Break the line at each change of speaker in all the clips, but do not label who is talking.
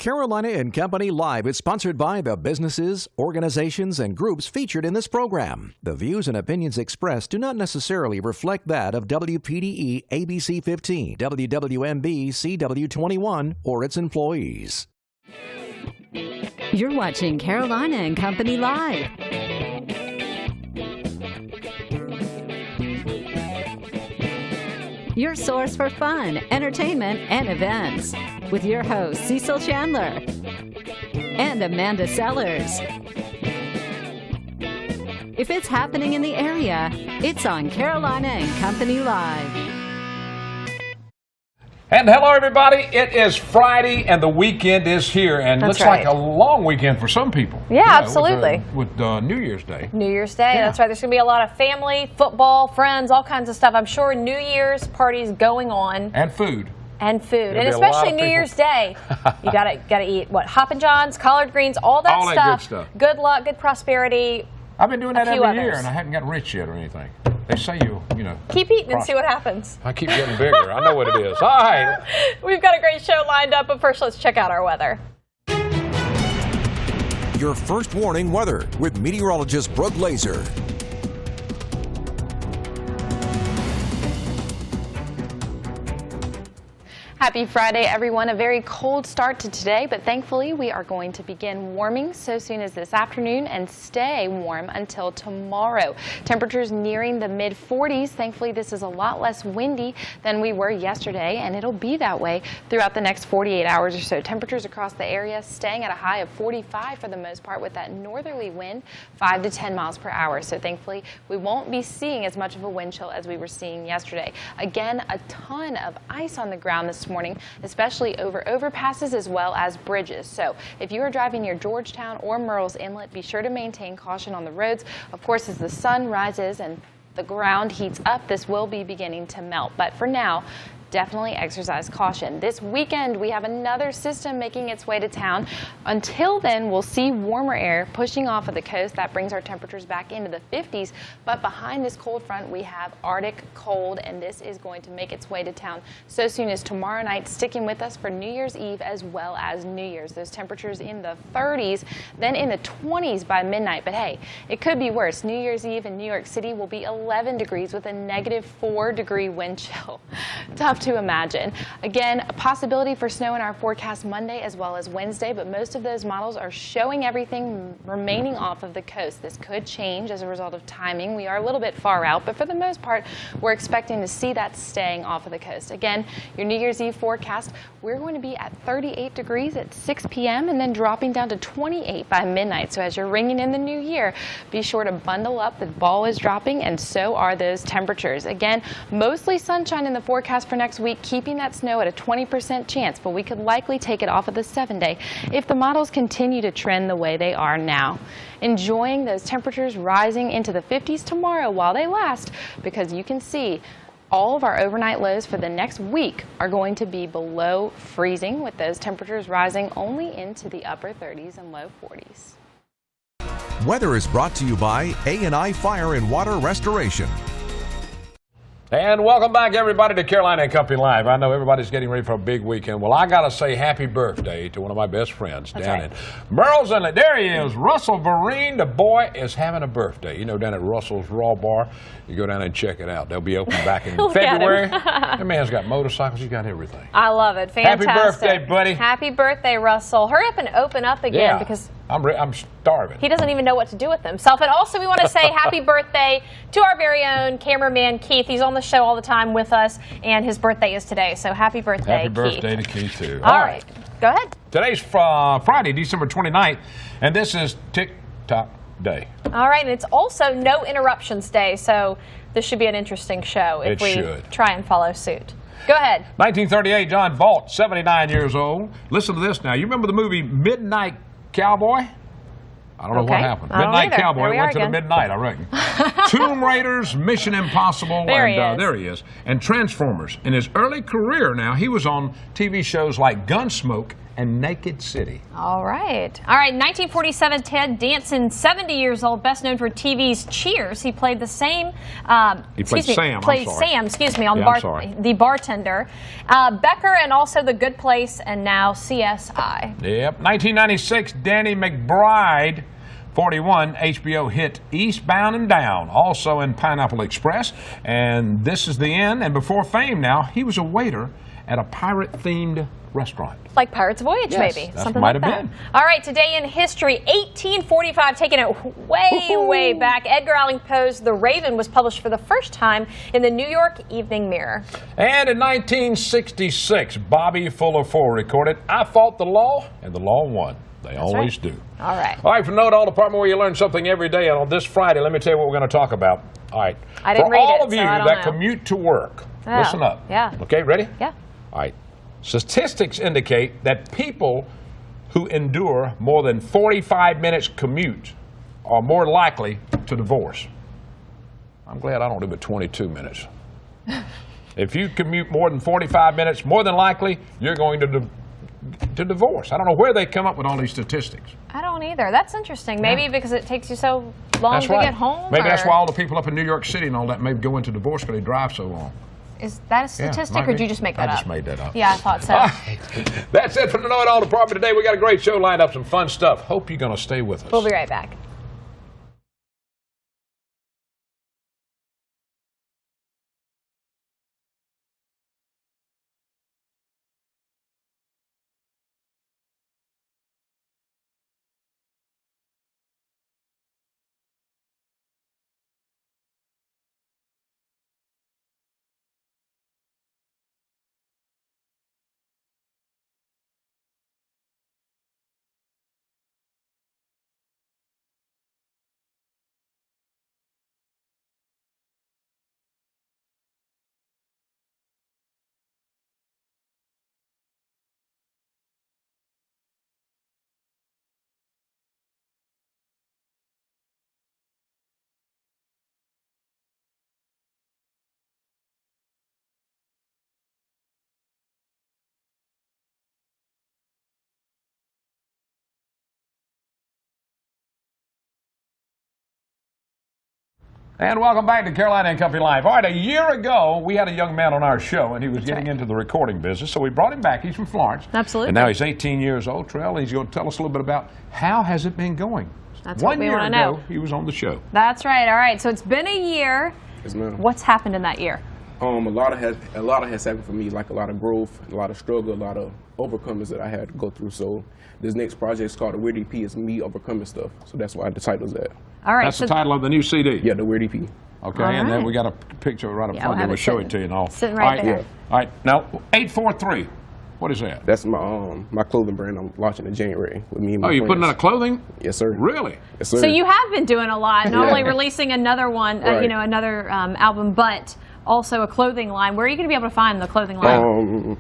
Carolina and Company Live is sponsored by the businesses, organizations, and groups featured in this program. The views and opinions expressed do not necessarily reflect that of WPDE ABC 15, WWMB CW21, or its employees.
You're watching Carolina and Company Live. Your source for fun, entertainment, and events. With your hosts, Cecil Chandler and Amanda Sellers. If it's happening in the area, it's on Carolina and Company Live.
And hello, everybody. It is Friday, and the weekend is here, and looks like a long weekend for some people.
Yeah, absolutely.
With New Year's Day.
New Year's Day, that's right. There's going to be a lot of family, football, friends, all kinds of stuff. I'm sure New Year's parties going on.
And food.
And food, and especially New Year's Day, you gotta eat what? Hoppin' Johns, collard greens, all that
good stuff.
Good luck, good prosperity.
I've been doing that every year, and I hadn't gotten rich yet or anything. They say you know.
Keep eating and see what happens.
I keep getting bigger. I know what it is. All right.
We've got a great show lined up, but first let's check out our weather.
Your first warning weather with meteorologist Brooke Laser.
Happy Friday, everyone. A very cold start to today, but thankfully we are going to begin warming so soon as this afternoon and stay warm until tomorrow. Temperatures nearing the mid-40s. Thankfully, this is a lot less windy than we were yesterday, and it'll be that way throughout the next 48 hours or so. Temperatures across the area staying at a high of 45 for the most part, with that northerly wind 5 to 10 miles per hour. So thankfully, we won't be seeing as much of a wind chill as we were seeing yesterday. Again, a ton of ice on the ground this morning, especially over overpasses as well as bridges. So if you are driving near Georgetown or Murrells Inlet, be sure to maintain caution on the roads. Of course, as the sun rises and the ground heats up, this will be beginning to melt. But for now, definitely exercise caution. This weekend, we have another system making its way to town. Until then, we'll see warmer air pushing off of the coast. That brings our temperatures back into the 50s. But behind this cold front, we have Arctic cold, and this is going to make its way to town so soon as tomorrow night, sticking with us for New Year's Eve as well as New Year's. Those temperatures in the 30s, then in the 20s by midnight. But hey, it could be worse. New Year's Eve in New York City will be 11 degrees with a -4-degree wind chill. Tough to imagine. Again, a possibility for snow in our forecast Monday as well as Wednesday, but most of those models are showing everything remaining off of the coast. This could change as a result of timing. We are a little bit far out, but for the most part, we're expecting to see that staying off of the coast. Again, your New Year's Eve forecast, we're going to be at 38 degrees at 6 p.m. and then dropping down to 28 by midnight. So as you're ringing in the new year, be sure to bundle up. The ball is dropping, and so are those temperatures. Again, mostly sunshine in the forecast for next week, keeping that snow at a 20% chance, but we could likely take it off of the 7-day if the models continue to trend the way they are now. Enjoying those temperatures rising into the 50s tomorrow while they last, because you can see all of our overnight lows for the next week are going to be below freezing, with those temperatures rising only into the upper 30s and low 40s.
Weather is brought to you by A&I Fire and Water Restoration.
And welcome back, everybody, to Carolina and Company Live. I know everybody's getting ready for a big weekend. Well, I got to say happy birthday to one of my best friends down in Murrells Inlet. There he is, Russell Vereen. The boy is having a birthday. You know, down at Russell's Raw Bar, you go down and check it out. They'll be open back in February. That man's got motorcycles. He's got everything.
I love it. Fantastic.
Happy birthday, buddy.
Happy birthday, Russell. Hurry up and open up again, because
I'm starving.
He doesn't even know what to do with himself. And also, we want to say happy birthday to our very own cameraman, Keith. He's on the show all the time with us, and his birthday is today. So happy birthday, Keith.
Happy birthday to Keith, too.
All right. Go ahead.
Today's Friday, December 29th, and this is TikTok Day.
All right. And it's also No Interruptions Day, so this should be an interesting show if we try and follow suit. Go ahead.
1938, John Vaught, 79 years old. Listen to this now. You remember the movie Midnight Cowboy? I don't know what happened. Midnight Cowboy went to the midnight, I reckon. Tomb Raiders, Mission Impossible, there he is. And Transformers. In his early career now, he was on TV shows like Gunsmoke and Naked City.
All right. All right, 1947, Ted Danson, 70 years old, best known for TV's Cheers. He played the same...
He played Sam,
Played
I'm sorry.
Sam, excuse me, on
Yeah, I'm sorry.
the bartender. Becker and also The Good Place, and now CSI.
Yep. 1996, Danny McBride, 41, HBO hit Eastbound and Down, also in Pineapple Express. And This Is the End. And before fame now, he was a waiter at a pirate-themed restaurant.
Like Pirate's Voyage,
Yes,
maybe.
that
Something
might
like
have
that.
been.
All right, today in history, 1845, taking it way back. Edgar Allan Poe's The Raven was published for the first time in the New York Evening Mirror.
And in 1966, Bobby Fuller 4 recorded I Fought the Law, and the law won. They always do.
All right.
All right, from Know It All Department, where you learn something every day. And on this Friday, let me tell you what we're going to talk about. All right.
I didn't
For
read
all
it,
of
so
you
I don't
that
know.
commute to work,
Oh,
listen up.
yeah.
Okay, ready?
Yeah.
All right. Statistics indicate that people who endure more than 45 minutes commute are more likely to divorce. I'm glad I don't do but 22 minutes. If you commute more than 45 minutes, more than likely you're going to divorce. I don't know where they come up with all these statistics.
I don't either. That's interesting. Maybe because it takes you so long
That's
to
right.
get home?
Maybe that's
or
why all the people up in New York City and all that may go into divorce because they drive so long.
Is that a statistic,
might
or did
be.
you just make that up?
I just made that up.
Yeah, I thought so.
All right. That's it from the Know It All Department today. We got a great show lined up, some fun stuff. Hope you're going to stay with us.
We'll be right back.
And welcome back to Carolina and Company Live. All right, a year ago, we had a young man on our show, and he was getting into the recording business, so we brought him back. He's from Florence.
Absolutely.
And now he's 18 years old, Trell, and he's going to tell us a little bit about how has it been going.
That's what we want to know.
1 year ago, he was on the show.
That's right. All right. So it's been a year.
Yes, ma'am.
What's happened in that year?
A lot has happened for me, like a lot of growth, a lot of struggle, a lot of overcomings that I had to go through. So this next project is called The Weird EP. It's me overcoming stuff. So that's why the title's that.
All right.
That's the title of the new CD.
Yeah, The Weird EP.
Okay,
All
and then
right.
we got a picture right up
Yeah,
front
we'll
there.
have
We'll
it
show
sitting-
it to you and all.
sitting right
all
there.
Yeah.
All right, now 843. What is that?
That's my clothing brand I'm launching in January with me and my
Oh, you're putting out
friends.
a clothing?
Yes, sir.
Really?
Yes, sir.
So you have been doing a lot, not
Yeah.
only releasing another one,
Right.
another album, but also a clothing line. Where are you going to be able to find the clothing line?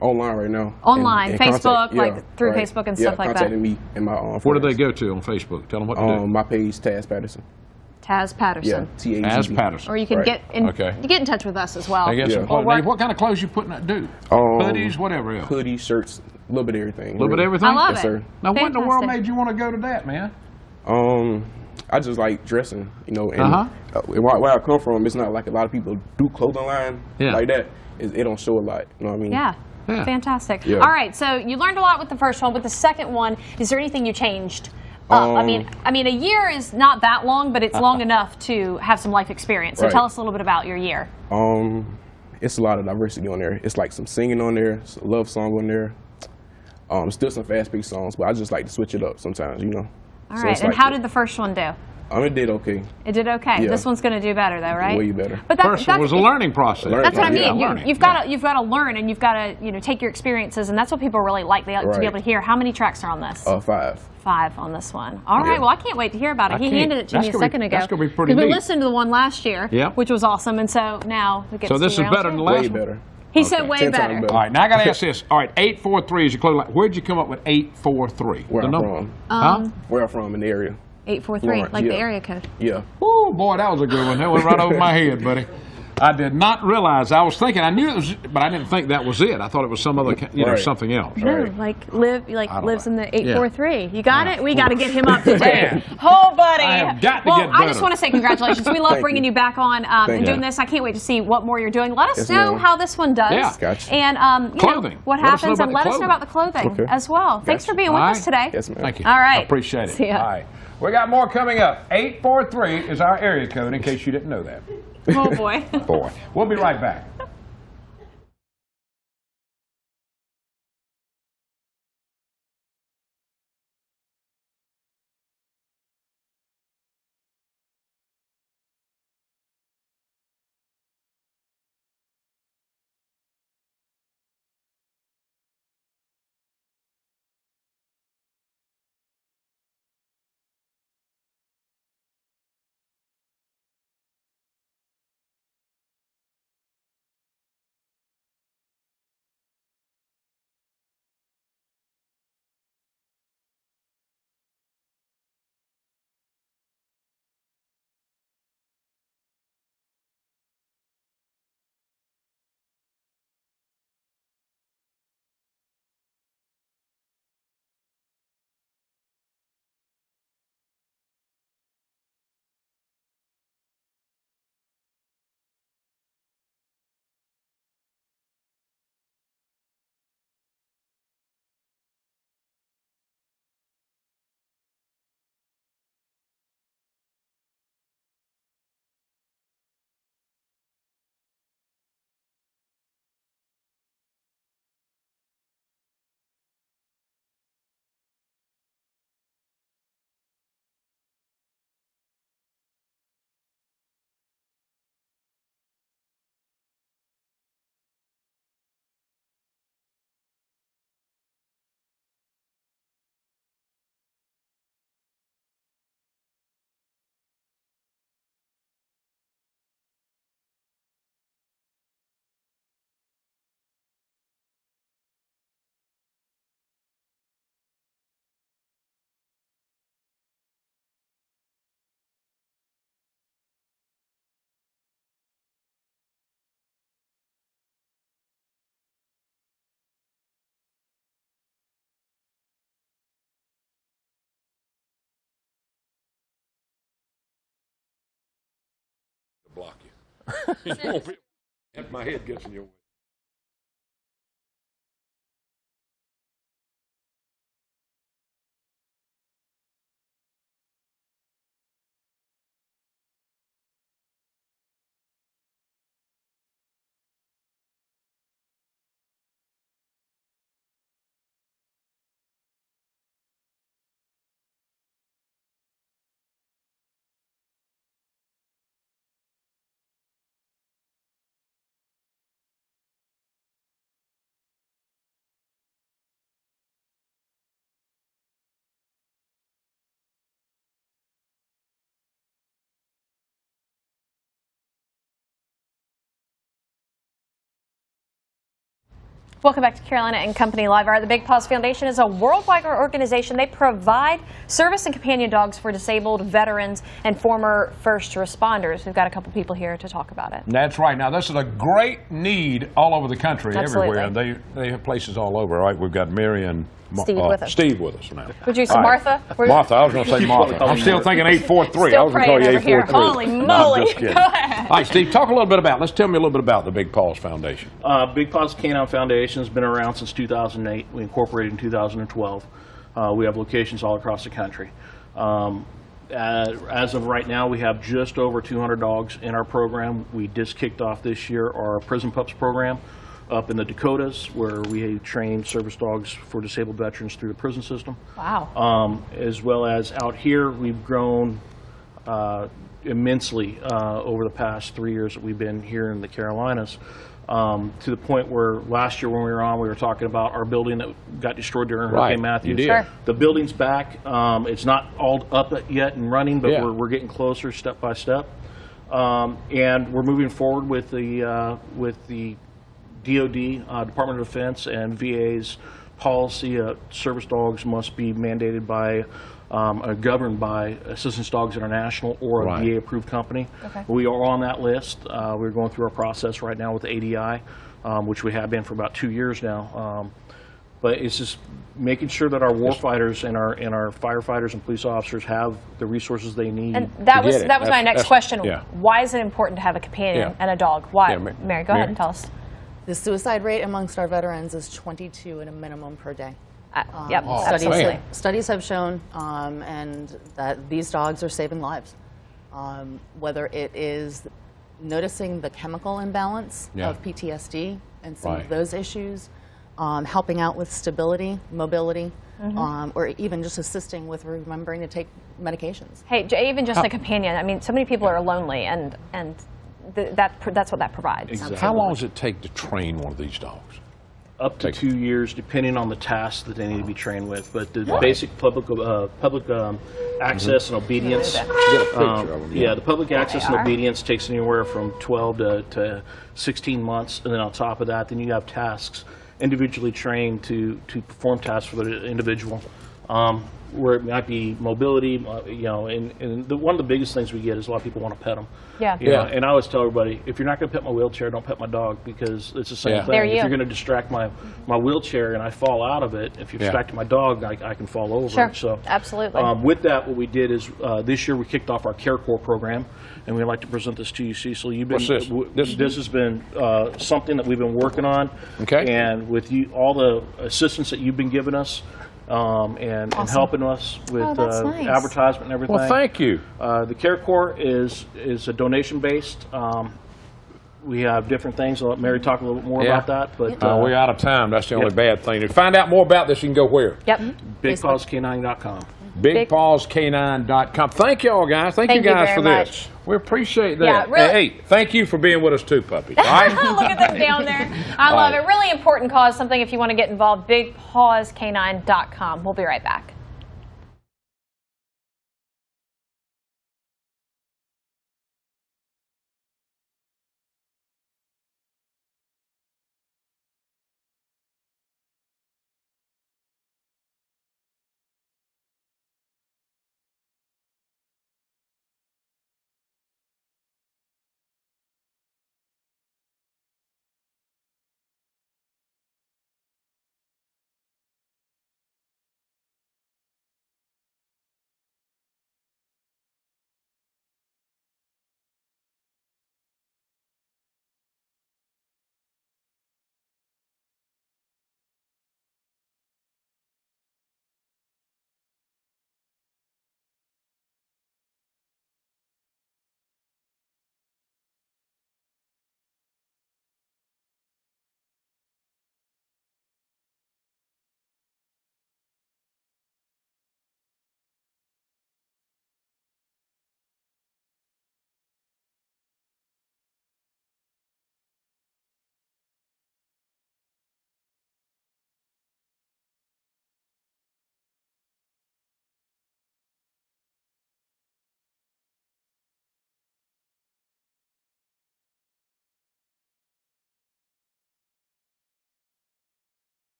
Online right now.
Online,
And
Facebook,
contact-
like through
right.
Facebook and
Yeah,
stuff like that.
contacting me and my
Where do they
friends.
go to on Facebook? Tell them what to do.
My page, Taz Patterson.
Taz Patterson.
Yeah, T-A-Z-Z.
As Patterson.
Or you can
Right.
get in,
Okay.
you get in touch with us as well.
I guess
Yeah.
some clothes.
Or
Now, what kind of clothes you putting out? Do
Um,
hoodies, whatever else.
Hoodies, shirts, a little bit of everything.
A little bit of
really.
everything.
I love
Yes,
it.
sir.
Now, what in the world
Fantastic.
made you want to go to that, man?
I just like dressing, and
Uh-huh.
Where I come from, it's not like a lot of people do clothing line
Yeah.
like that. It don't show a lot, you know what I mean?
Yeah.
Yeah.
Fantastic.
Yeah.
All right, so you learned a lot with the first one. With the second one, is there anything you changed? I mean, a year is not that long, but it's long enough to have some life experience. So
Right.
tell us a little bit about your year.
It's a lot of diversity on there. It's like some singing on there, it's a love song on there. Still some fast-paced songs, but I just like to switch it up sometimes, you know.
All
So
right,
it's
and
like
how
that.
did the first one do?
It did okay.
It did okay.
Yeah.
This one's going to do better, though, right?
Way better.
But
First one was a learning process.
Learning
That's what I
Yeah,
mean.
learning.
You've got to learn, and you've got to take your experiences, and that's what people really like. They like to be
Right.
able to hear. How many tracks are on this?
5.
5 on this one. All right.
Yeah.
Well, I can't wait to hear about it.
I
He
can't.
handed it to
That's
me a
gonna be-
second ago.
that's gonna be pretty
'Cause we
neat.
listened to the one last year,
Yeah.
which was awesome, and so now we get
So
to
this
see
is
round
better
two.
than the last
Way
one?
better.
He said way
10 times
better.
better.
All right, now I got to ask this. All right, 843 is your clothing line. Where'd you come up with 843?
Where
The
I'm
number?
from.
Huh?
Where I'm from in the area.
843,
Lawrence,
like the
yeah.
area code.
Yeah.
Oh, boy, that was a good one. That went right over my head, buddy. I did not realize. I was thinking I knew it was, but I didn't think that was it. I thought it was some other,
Right.
something else.
No, lives in the 843. You got
Yeah,
it? We got to get him up to date.
Man.
Oh, buddy.
I have got to
well,
get
I just
better.
want to say congratulations. We love
Thank
bringing
you.
you back on and
Thank
doing
you.
this. I can't wait to see what more you're doing. Let us
Yes,
know
ma'am.
how this one does.
Yeah.
Gotcha.
And you
Clothing.
know, what
Let us know
happens,
about
and
the
let us know
clothing.
about the clothing
Okay.
as well. Thanks
Gotcha.
for being with
All
us
right.
today.
Yes, ma'am.
Thank you.
All right.
I appreciate it.
See ya.
All right. We got more coming up. 843 is our area code, in case you didn't know that.
Oh, boy.
Boy. We'll be right back. Block you. You won't be- if my head gets in your way.
Welcome back to Carolina and Company Live. The Big Paws Foundation is a worldwide organization. They provide service and companion dogs for disabled veterans and former first responders. We've got a couple people here to talk about it.
That's right. Now, this is a great need all over the country,
Absolutely.
everywhere. And they have places all over. All right, we've got Mary and
Steve with us.
now.
Would you say
All right.
Martha?
Martha, I was going to say Martha. I'm still thinking 843.
Still
I was going to call you
praying over here.
843.
Holy
No, I'm
moly.
just kidding.
Go ahead.
All right, Steve, tell me a little bit about the Big Paws Foundation.
Big Paws Canine Foundation has been around since 2008. We incorporated in 2012. We have locations all across the country. As of right now, we have just over 200 dogs in our program. We just kicked off this year our Prison Pups program up in the Dakotas, where we train service dogs for disabled veterans through the prison system.
Wow.
As well as out here, we've grown immensely over the past 3 years that we've been here in the Carolinas, to the point where last year when we were on, we were talking about our building that got destroyed during Hurricane Matthew.
You did.
Sure.
The building's back. It's not all up yet and running, but
Yeah.
we're getting closer step by step. And we're moving forward with the DOD, Department of Defense, and VA's policy. Service dogs must be mandated by are governed by Assistance Dogs International or a
Right.
VA-approved company.
Okay.
We are on that list. We're going through our process right now with ADI, which we have been for about 2 years now. But it's just making sure that our warfighters and our firefighters and police officers have the resources they need.
And that was
it.
my next question.
yeah.
Why is it important to have a companion
Yeah.
and a dog? Why?
Yeah,
Mary, go ahead and tell us.
The suicide rate amongst our veterans is 22 at a minimum per day.
Yep, absolutely.
man.
Studies have shown and that these dogs are saving lives. Whether it is noticing the chemical imbalance
Yeah.
of PTSD and some
Right.
of those issues, helping out with stability, mobility, or even just assisting with remembering to take medications.
Hey, even just a companion. I mean, so many people are lonely, and that's what that provides.
Exactly.
How long does it take to train one of these dogs?
Up to 2 years, depending on the tasks that they need to be trained with. But the basic public access and obedience.
Get a picture of them.
Yeah, the public access and
are.
obedience takes anywhere from 12 to 16 months, and then on top of that, then you have tasks individually trained to perform tasks for the individual. Where it might be mobility, and one of the biggest things we get is a lot of people want to pet them.
Yeah.
You know, and I always tell everybody, if you're not going to pet my wheelchair, don't pet my dog, because it's the same
Yeah.
thing.
There
If
you.
you're going to distract my wheelchair and I fall out of it, if you're
Yeah.
distracting my dog, I can fall over.
Sure.
So,
Absolutely.
with that, what we did is this year we kicked off our Care Corps program, and we'd like to present this to you, Cecil. You've been,
What's this?
This has been something that we've been working on.
Okay.
And with you, all the assistance that you've been giving us, and helping us with
that's nice.
advertisement and everything.
Well, thank you.
The Care Corps is a donation-based. We have different things. I'll let Mary talk a little bit more
Yeah.
about that. But
We're out of time. That's the only
Yep.
bad thing. To find out more about this, you can go where?
Yep.
BigPawsK9.com.
BigPawsK9.com. Thank you all, guys. Thank you
Thank you
guys
very
for this.
much.
We appreciate that.
Yeah, really-
Hey, thank you for being with us too, puppies. All right?
Look at them down there. I love it. Really important cause. Something if you want to get involved. BigPawsK9.com. We'll be right back.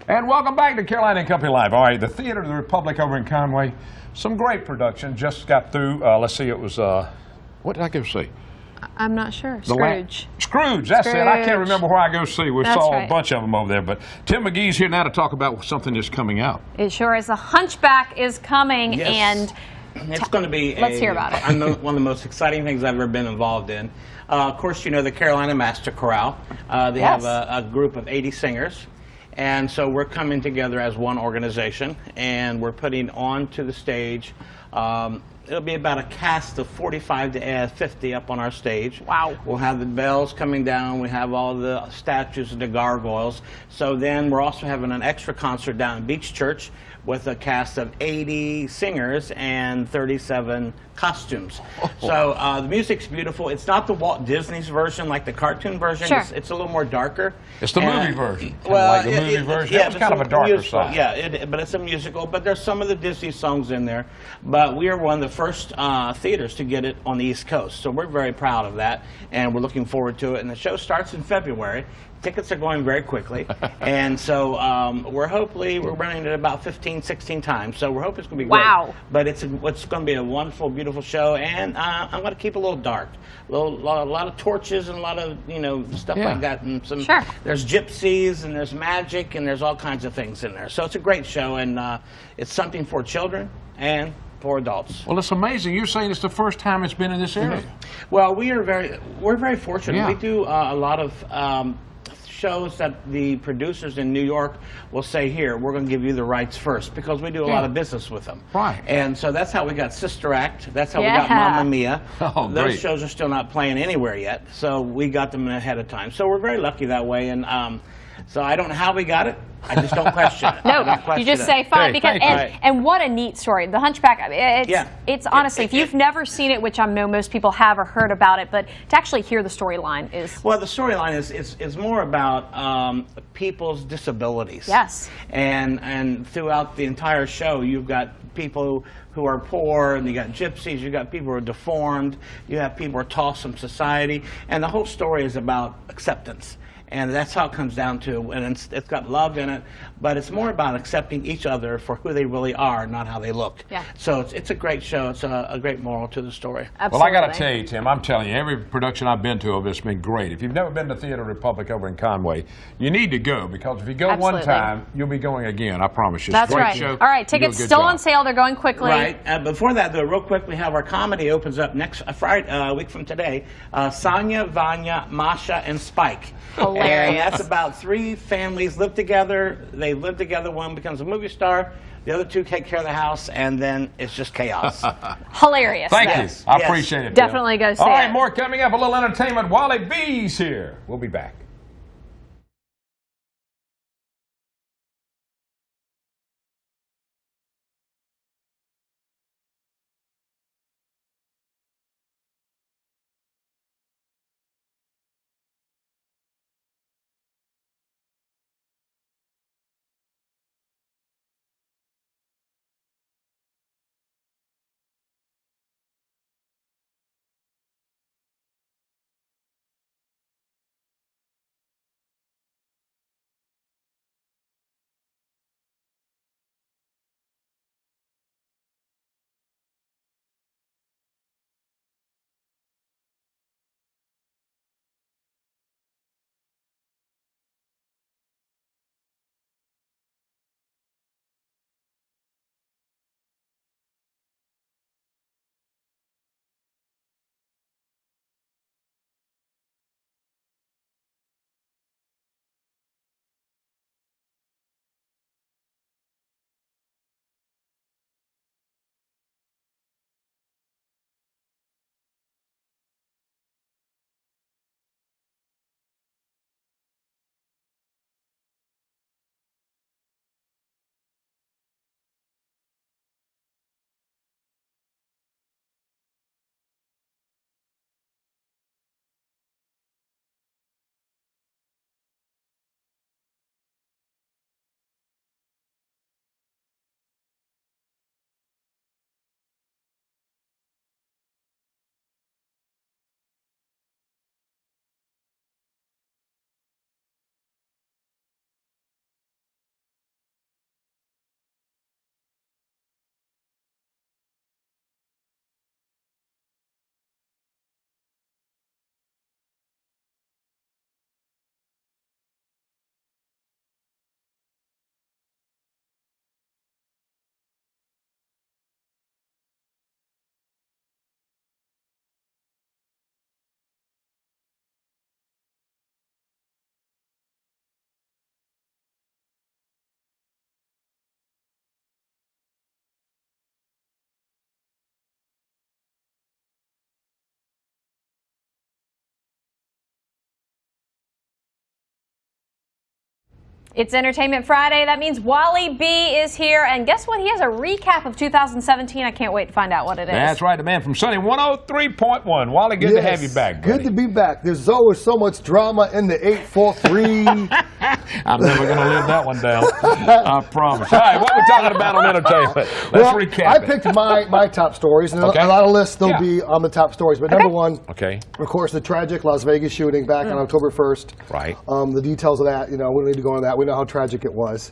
And welcome back to Carolina and Company Live. All right, the Theater of the Republic over in Conway. Some great production. Just got through. Let's see, it was, what did I go see?
I'm not sure.
The Scrooge, that's it. I can't remember where I go see. We
That's
saw
right.
a bunch of them over there. But Tim McGee's here now to talk about something that's coming out.
It sure is. The Hunchback is coming,
Yes.
and
It's going to be
Let's hear about it.
one of the most exciting things I've ever been involved in. Of course, you know the Carolina Master Chorale. They
Yes.
have a group of 80 singers. And so we're coming together as one organization, and we're putting onto the stage. It'll be about a cast of 45 to 50 up on our stage.
Wow.
We'll have the bells coming down. We have all the statues and the gargoyles. So then we're also having an extra concert down at Beach Church with a cast of 80 singers and 37 costumes. So the music's beautiful. It's not the Walt Disney's version, like the cartoon version.
Sure.
It's a little more darker.
It's the
And-
movie version. Kinda
Well,
like the movie version. That was
but
kind of a
it's
darker
musical.
side.
Yeah, but it's a musical. But there's some of the Disney songs in there. But but we are one of the first theaters to get it on the East Coast. So we're very proud of that, and we're looking forward to it. And the show starts in February. Tickets are going very quickly, and so we're running it about 15, 16 times. So we're hoping it's going to be great.
Wow.
But it's going to be a wonderful, beautiful show, and I'm going to keep it a little dark. A lot of torches and a lot of stuff like that, and some.
Sure.
There's gypsies and there's magic and there's all kinds of things in there. So it's a great show, and it's something for children and for adults.
Well, it's amazing. You're saying it's the first time it's been in this area.
Well, we're very fortunate.
Yeah.
We do a lot of shows that the producers in New York will say, here, we're going to give you the rights first, because we do a lot of business with them.
Right.
And so that's how we got Sister Act. That's how we
Yeah.
got Mamma Mia.
Oh,
Those
great.
shows are still not playing anywhere yet, so we got them ahead of time. So we're very lucky that way, and so I don't know how we got it. I just don't question it. I
No,
don't
you
question
just
it.
say fine.
Hey,
Because
thank
you.
and what a neat story. The Hunchback, I mean, it's honestly, if you've never seen it, which I know most people have or heard about it, but to actually hear the storyline is...
Well, the storyline is more about people's disabilities.
Yes.
And throughout the entire show, you've got people who are poor, and you got gypsies, you got people who are deformed, you have people who are tossed from society, and the whole story is about acceptance. And that's how it comes down to, and it's got love in it, but it's more about accepting each other for who they really are, not how they look.
Yeah.
So it's a great show. It's a great moral to the story.
Absolutely.
Well, I got to tell you, Tim, I'm telling you, every production I've been to of it's been great. If you've never been to Theater Republic over in Conway, you need to go, because if you go one
Absolutely.
time, you'll be going again. I promise you. It's
That's
a great
right.
show.
All right,
You do a
tickets
good
still
job.
on sale. They're going quickly.
Right. Before that, though, real quick, we have our comedy opens up next Friday, a week from today. Sonia, Vanya, Masha, and Spike.
Hilarious.
And that's about 3 families live together. They live together. One becomes a movie star. The other 2 take care of the house, and then it's just chaos.
Hilarious.
Thank
though.
you. I
Yes.
appreciate it. Tim.
Definitely go see
All right,
it.
more coming up. A little entertainment. Wally B's here. We'll be back.
It's Entertainment Friday. That means Wally B is here. And guess what? He has a recap of 2017. I can't wait to find out what it is.
That's right, the man from Sunny 103.1. Wally, good to have you back, buddy.
Good to be back. There's always so much drama in the 843.
I'm never going to live that one down. I promise. All right, what we're talking about on entertainment. Let's recap
I
it.
picked my top stories, and
Okay.
a lot of lists will
Yeah.
be on the top stories. But number one,
Okay.
of course, the tragic Las Vegas shooting back on October 1st.
Right.
The details of that, we don't need to go into that. We know how tragic it was.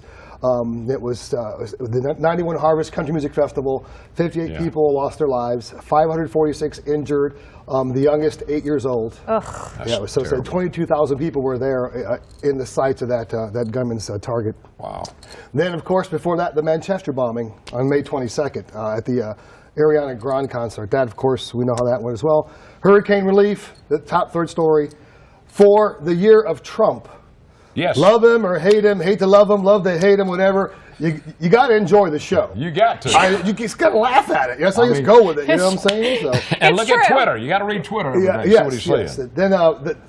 It was the 91 Harvest Country Music Festival. 58 people lost their lives. 546 injured. The youngest 8 years old.
Ugh.
Yeah, it was so sad. 22,000 people were there in the sights of that gunman's target.
Wow.
Then, of course, before that, the Manchester bombing on May 22nd at the Ariana Grande concert. That, of course, we know how that went as well. Hurricane relief, the top third story. For the year of Trump.
Yes.
Love him or hate him, hate to love to hate him, whatever. You got to enjoy the show.
You got to.
You just got to laugh at it. So just go with it. You know what I'm saying? So.
And look at Twitter. You got to read Twitter. Every day, see what he's saying.
Then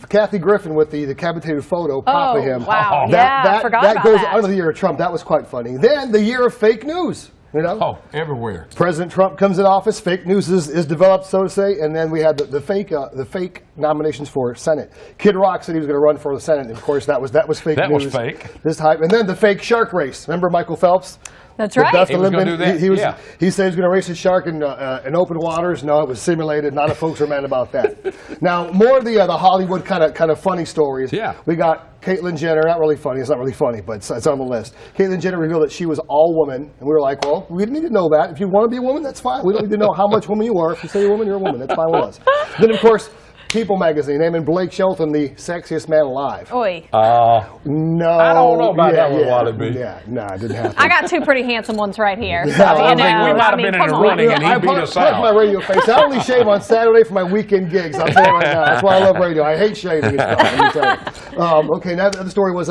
Kathy Griffin with the decapitated photo, pop of him.
Wow.
That
forgot about
goes
that.
under the year of Trump. That was quite funny. Then the year of fake news.
Oh, everywhere.
President Trump comes in office. Fake news is developed, so to say, and then we had the fake nominations for Senate. Kid Rock said he was going to run for the Senate, and of course that was fake news.
That was fake.
This hype, and then the fake shark race. Remember Michael Phelps?
That's right.
Best
He was
Olympian.
gonna do that?
He said he was going to race his shark in open waters. No, it was simulated. Not a folks were mad about that. Now, more of the Hollywood kind of funny stories.
Yeah.
We got Caitlyn Jenner. Not really funny. It's not really funny, but it's on the list. Caitlyn Jenner revealed that she was all woman, and we were like, well, we didn't need to know that. If you want to be a woman, that's fine. We don't need to know how much woman you are. If you say you're a woman, you're a woman. That's fine with us. Then, of course, People magazine naming Blake Shelton the sexiest man alive.
Oi.
No.
I don't know about that one, Wally B.
Yeah, no, it didn't happen.
I got two pretty handsome ones right here. So,
I think we might have been in the running and he beat us
Plug my
out.
radio face. I only shave on Saturday for my weekend gigs. I'll tell you right now. That's why I love radio. I hate shaving. Let me tell you. Okay, now the other story was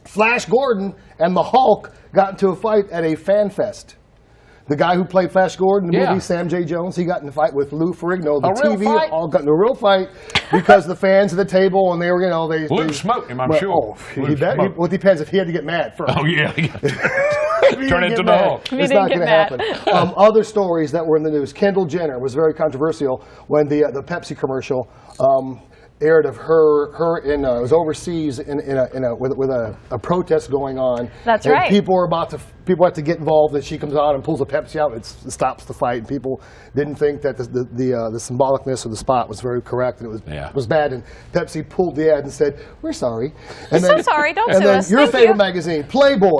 Flash Gordon and the Hulk got into a fight at a fan fest. The guy who played Flash Gordon in the movie, Sam J. Jones, he got in a fight with Lou Ferrigno. The
real
TV
fight?
all got in a real fight because the fans at the table, and they were,
Lou smoked him, I'm sure.
Oh, he bet. Well, it depends if he had to get mad first.
Oh, yeah. Turn into the Hulk.
It's not going to happen. Other stories that were in the news. Kendall Jenner was very controversial when the Pepsi commercial aired of her in it was overseas with a protest going on.
That's
and
right.
People have to get involved, and she comes out and pulls a Pepsi out. It stops the fight. And people didn't think that the symbolicness of the spot was very correct, and it was bad. And Pepsi pulled the ad and said, "We're sorry." And
So sorry, don't
and
sue
then
us.
your
Thank
favorite
you.
magazine, Playboy.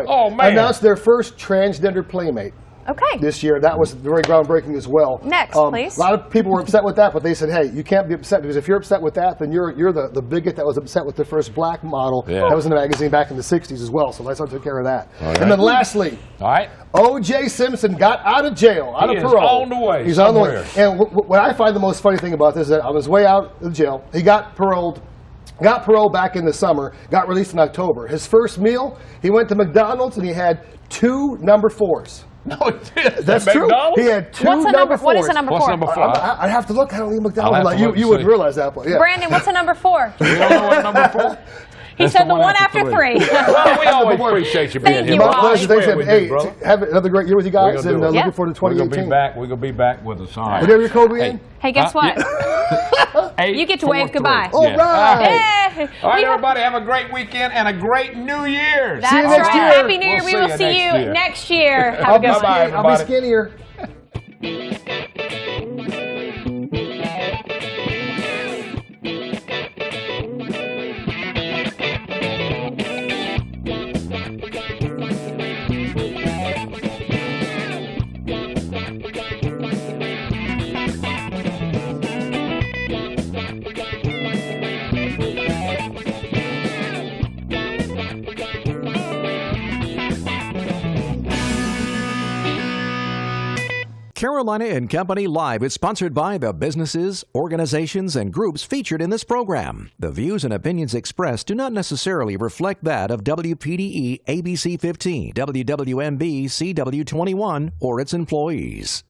Oh
man!
Announced their first transgender playmate.
Okay.
This year. That was very groundbreaking as well.
Next, please.
A lot of people were upset with that, but they said, hey, you can't be upset, because if you're upset with that, then you're the bigot that was upset with the first black model that was in the magazine back in the 60s as well. So that's how I took care of that.
Right.
And then lastly, O.J. Simpson got out of jail, out of parole.
On the way.
He's on the way. And what I find the most funny thing about this is that on his way out of jail, he got paroled back in the summer, got released in October. His first meal, he went to McDonald's and he had 2 number 4s.
No, it did.
That's true. He had 2 number 4s.
What is a number 4?
What's number 4?
I'd have to look. I don't eat McDonald's. You wouldn't realize that. But yeah.
Brandon, what's a number 4?
You don't know what number 4?
He said the one after 3.
Well, we always appreciate you being
Thank
here.
you,
My pleasure. Thanks,
Swear we
hey,
do, brother.
have another great year with you guys, and looking forward to 2018.
We're gonna be back with us. All right.
Whatever your code we in.
Hey, guess what? You get to wave goodbye.
All right.
Hey.
All right, everybody, have a great weekend and a great New Year.
That's
you next
right.
year.
Happy New Year.
We'll
We will
see you
see you
next year.
next year. Have a good
Bye-bye,
one.
I'll be
everybody.
skinnier.
Carolina and Company Live is sponsored by the businesses, organizations, and groups featured in this program. The views and opinions expressed do not necessarily reflect that of WPDE ABC 15, WWMB CW 21, or its employees.